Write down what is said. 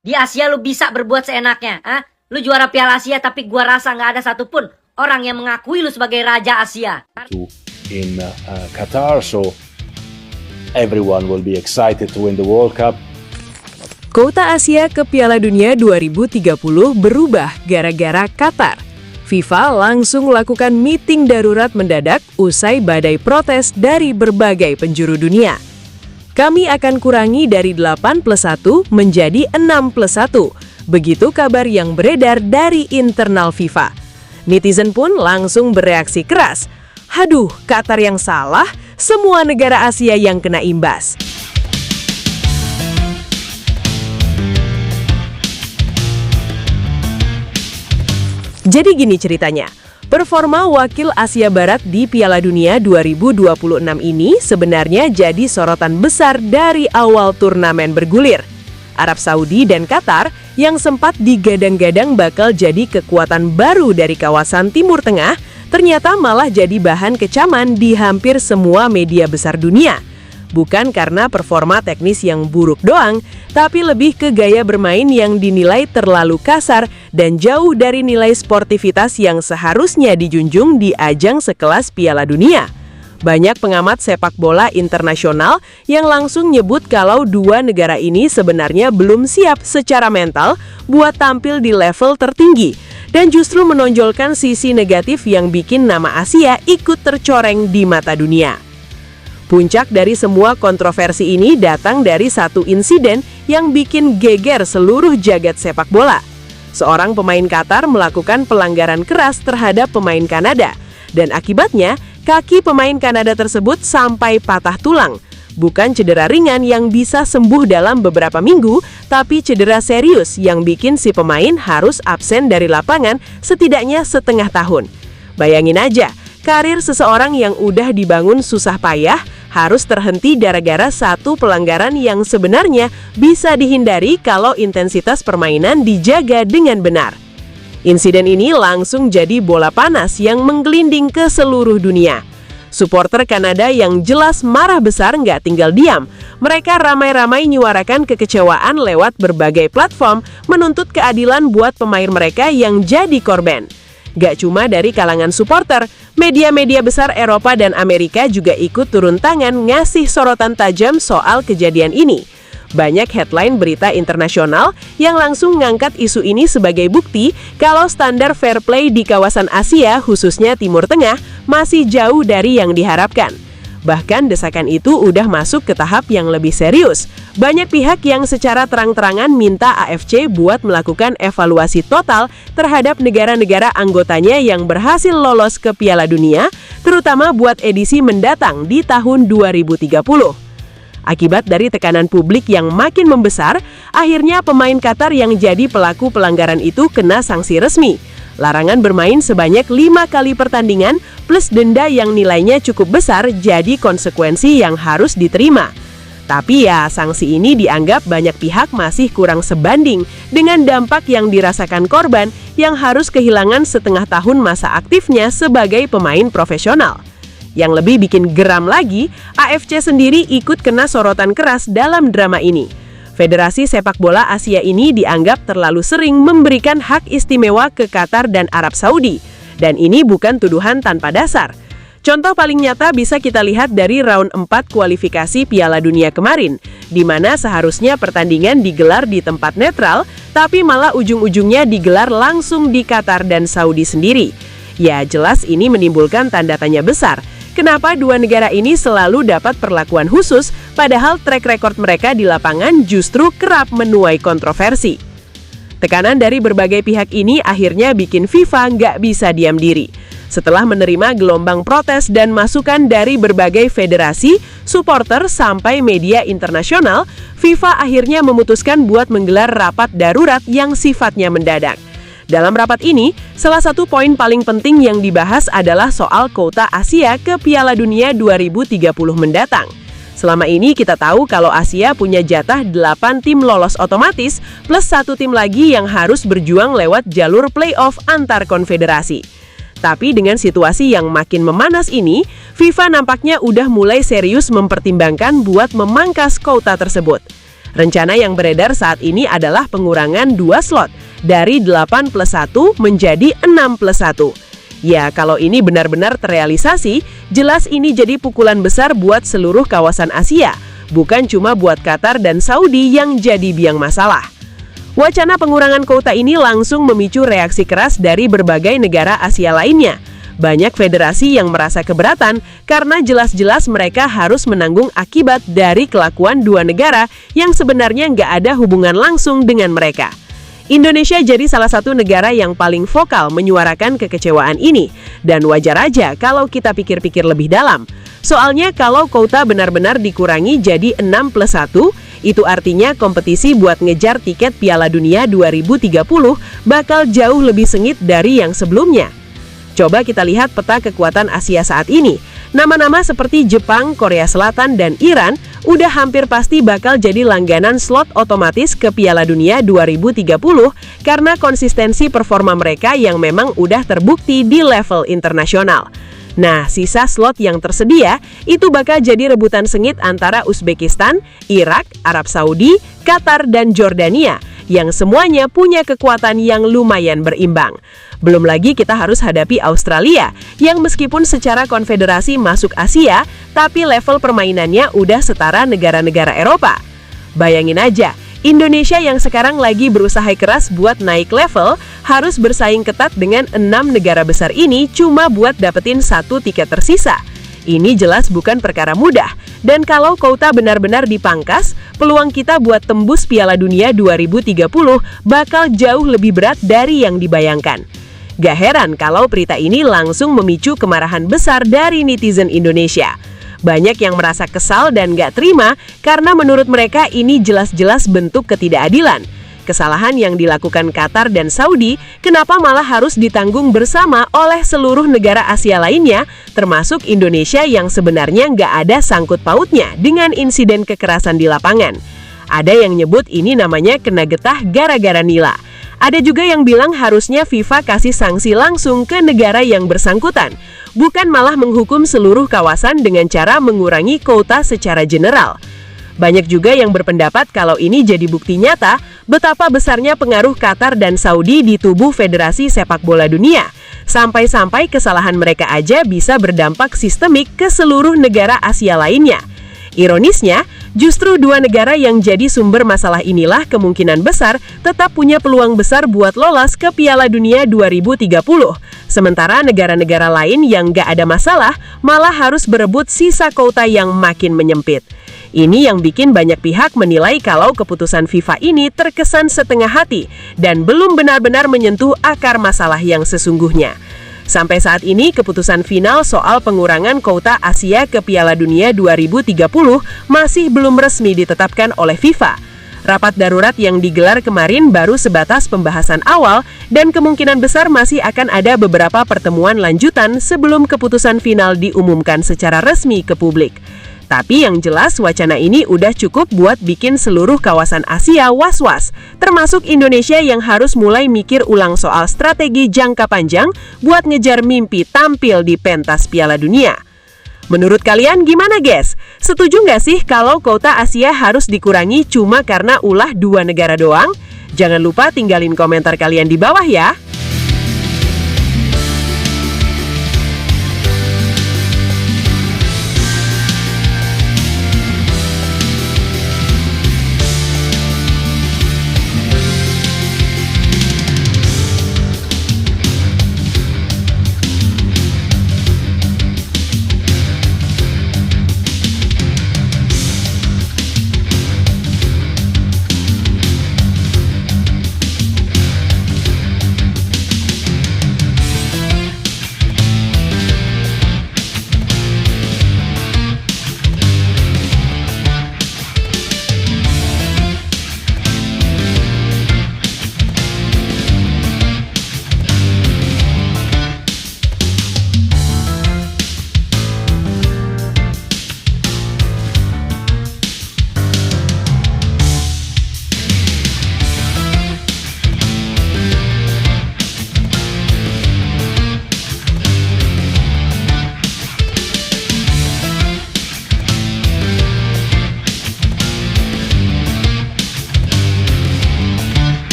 Di Asia lu bisa berbuat seenaknya, ah? Lu juara Piala Asia tapi gua rasa nggak ada satupun orang yang mengakui lu sebagai Raja Asia. In Qatar, so everyone will be excited to win the World Cup. Kota Asia ke Piala Dunia 2030 berubah gara-gara Qatar. FIFA langsung lakukan meeting darurat mendadak usai badai protes dari berbagai penjuru dunia. Kami akan kurangi dari 8+1 menjadi 6+1. Begitu kabar yang beredar dari internal FIFA. Netizen pun langsung bereaksi keras. Haduh, Qatar yang salah, semua negara Asia yang kena imbas. Jadi gini ceritanya, performa wakil Asia Barat di Piala Dunia 2026 ini sebenarnya jadi sorotan besar dari awal turnamen bergulir. Arab Saudi dan Qatar yang sempat digadang-gadang bakal jadi kekuatan baru dari kawasan Timur Tengah, ternyata malah jadi bahan kecaman di hampir semua media besar dunia. Bukan karena performa teknis yang buruk doang, tapi lebih ke gaya bermain yang dinilai terlalu kasar dan jauh dari nilai sportivitas yang seharusnya dijunjung di ajang sekelas Piala Dunia. Banyak pengamat sepak bola internasional yang langsung nyebut kalau dua negara ini sebenarnya belum siap secara mental buat tampil di level tertinggi, dan justru menonjolkan sisi negatif yang bikin nama Asia ikut tercoreng di mata dunia. Puncak dari semua kontroversi ini datang dari satu insiden yang bikin geger seluruh jagat sepak bola. Seorang pemain Qatar melakukan pelanggaran keras terhadap pemain Kanada, dan akibatnya kaki pemain Kanada tersebut sampai patah tulang. Bukan cedera ringan yang bisa sembuh dalam beberapa minggu, tapi cedera serius yang bikin si pemain harus absen dari lapangan setidaknya setengah tahun. Bayangin aja, karir seseorang yang udah dibangun susah payah harus terhenti gara-gara satu pelanggaran yang sebenarnya bisa dihindari kalau intensitas permainan dijaga dengan benar. Insiden ini langsung jadi bola panas yang menggelinding ke seluruh dunia. Suporter Kanada yang jelas marah besar nggak tinggal diam. Mereka ramai-ramai nyuarakan kekecewaan lewat berbagai platform menuntut keadilan buat pemain mereka yang jadi korban. Gak cuma dari kalangan suporter, media-media besar Eropa dan Amerika juga ikut turun tangan ngasih sorotan tajam soal kejadian ini. Banyak headline berita internasional yang langsung ngangkat isu ini sebagai bukti kalau standar fair play di kawasan Asia, khususnya Timur Tengah, masih jauh dari yang diharapkan. Bahkan desakan itu udah masuk ke tahap yang lebih serius. Banyak pihak yang secara terang-terangan minta AFC buat melakukan evaluasi total terhadap negara-negara anggotanya yang berhasil lolos ke Piala Dunia, terutama buat edisi mendatang di tahun 2030. Akibat dari tekanan publik yang makin membesar, akhirnya pemain Qatar yang jadi pelaku pelanggaran itu kena sanksi resmi. Larangan bermain sebanyak 5 kali pertandingan plus denda yang nilainya cukup besar jadi konsekuensi yang harus diterima. Tapi ya, sanksi ini dianggap banyak pihak masih kurang sebanding dengan dampak yang dirasakan korban yang harus kehilangan setengah tahun masa aktifnya sebagai pemain profesional. Yang lebih bikin geram lagi, AFC sendiri ikut kena sorotan keras dalam drama ini. Federasi sepak bola Asia ini dianggap terlalu sering memberikan hak istimewa ke Qatar dan Arab Saudi. Dan ini bukan tuduhan tanpa dasar. Contoh paling nyata bisa kita lihat dari round 4 kualifikasi Piala Dunia kemarin, di mana seharusnya pertandingan digelar di tempat netral, tapi malah ujung-ujungnya digelar langsung di Qatar dan Saudi sendiri. Ya, jelas ini menimbulkan tanda tanya besar. Kenapa dua negara ini selalu dapat perlakuan khusus, padahal track record mereka di lapangan justru kerap menuai kontroversi. Tekanan dari berbagai pihak ini akhirnya bikin FIFA nggak bisa diam diri. Setelah menerima gelombang protes dan masukan dari berbagai federasi, supporter, sampai media internasional, FIFA akhirnya memutuskan buat menggelar rapat darurat yang sifatnya mendadak. Dalam rapat ini, salah satu poin paling penting yang dibahas adalah soal kuota Asia ke Piala Dunia 2030 mendatang. Selama ini kita tahu kalau Asia punya jatah 8 tim lolos otomatis plus 1 tim lagi yang harus berjuang lewat jalur playoff antar konfederasi. Tapi dengan situasi yang makin memanas ini, FIFA nampaknya udah mulai serius mempertimbangkan buat memangkas kuota tersebut. Rencana yang beredar saat ini adalah pengurangan 2 slot dari 8+1 menjadi 6+1. Ya, kalau ini benar-benar terrealisasi, jelas ini jadi pukulan besar buat seluruh kawasan Asia, bukan cuma buat Qatar dan Saudi yang jadi biang masalah. Wacana pengurangan kuota ini langsung memicu reaksi keras dari berbagai negara Asia lainnya. Banyak federasi yang merasa keberatan karena jelas-jelas mereka harus menanggung akibat dari kelakuan dua negara yang sebenarnya nggak ada hubungan langsung dengan mereka. Indonesia jadi salah satu negara yang paling vokal menyuarakan kekecewaan ini, dan wajar aja kalau kita pikir-pikir lebih dalam. Soalnya kalau kuota benar-benar dikurangi jadi 6+1, itu artinya kompetisi buat ngejar tiket Piala Dunia 2030 bakal jauh lebih sengit dari yang sebelumnya. Coba kita lihat peta kekuatan Asia saat ini. Nama-nama seperti Jepang, Korea Selatan, dan Iran udah hampir pasti bakal jadi langganan slot otomatis ke Piala Dunia 2030 karena konsistensi performa mereka yang memang udah terbukti di level internasional. Nah, sisa slot yang tersedia itu bakal jadi rebutan sengit antara Uzbekistan, Irak, Arab Saudi, Qatar, dan Jordania yang semuanya punya kekuatan yang lumayan berimbang. Belum lagi kita harus hadapi Australia yang meskipun secara konfederasi masuk Asia, tapi level permainannya udah setara negara-negara Eropa. Bayangin aja, Indonesia yang sekarang lagi berusaha keras buat naik level harus bersaing ketat dengan 6 negara besar ini cuma buat dapetin 1 tiket tersisa. Ini jelas bukan perkara mudah, dan kalau kuota benar-benar dipangkas, peluang kita buat tembus Piala Dunia 2030 bakal jauh lebih berat dari yang dibayangkan. Gak heran kalau berita ini langsung memicu kemarahan besar dari netizen Indonesia. Banyak yang merasa kesal dan gak terima karena menurut mereka ini jelas-jelas bentuk ketidakadilan. Kesalahan yang dilakukan Qatar dan Saudi, kenapa malah harus ditanggung bersama oleh seluruh negara Asia lainnya, termasuk Indonesia yang sebenarnya nggak ada sangkut pautnya dengan insiden kekerasan di lapangan. Ada yang nyebut ini namanya kena getah gara-gara nila. Ada juga yang bilang harusnya FIFA kasih sanksi langsung ke negara yang bersangkutan, bukan malah menghukum seluruh kawasan dengan cara mengurangi kuota secara general. Banyak juga yang berpendapat kalau ini jadi bukti nyata betapa besarnya pengaruh Qatar dan Saudi di tubuh Federasi Sepak Bola Dunia. Sampai-sampai kesalahan mereka aja bisa berdampak sistemik ke seluruh negara Asia lainnya. Ironisnya, justru dua negara yang jadi sumber masalah inilah kemungkinan besar tetap punya peluang besar buat lolos ke Piala Dunia 2030. Sementara negara-negara lain yang gak ada masalah malah harus berebut sisa kuota yang makin menyempit. Ini yang bikin banyak pihak menilai kalau keputusan FIFA ini terkesan setengah hati dan belum benar-benar menyentuh akar masalah yang sesungguhnya. Sampai saat ini, keputusan final soal pengurangan kuota Asia ke Piala Dunia 2030 masih belum resmi ditetapkan oleh FIFA. Rapat darurat yang digelar kemarin baru sebatas pembahasan awal dan kemungkinan besar masih akan ada beberapa pertemuan lanjutan sebelum keputusan final diumumkan secara resmi ke publik. Tapi yang jelas wacana ini udah cukup buat bikin seluruh kawasan Asia was-was, termasuk Indonesia yang harus mulai mikir ulang soal strategi jangka panjang buat ngejar mimpi tampil di pentas Piala Dunia. Menurut kalian gimana guys? Setuju nggak sih kalau kuota Asia harus dikurangi cuma karena ulah dua negara doang? Jangan lupa tinggalin komentar kalian di bawah ya.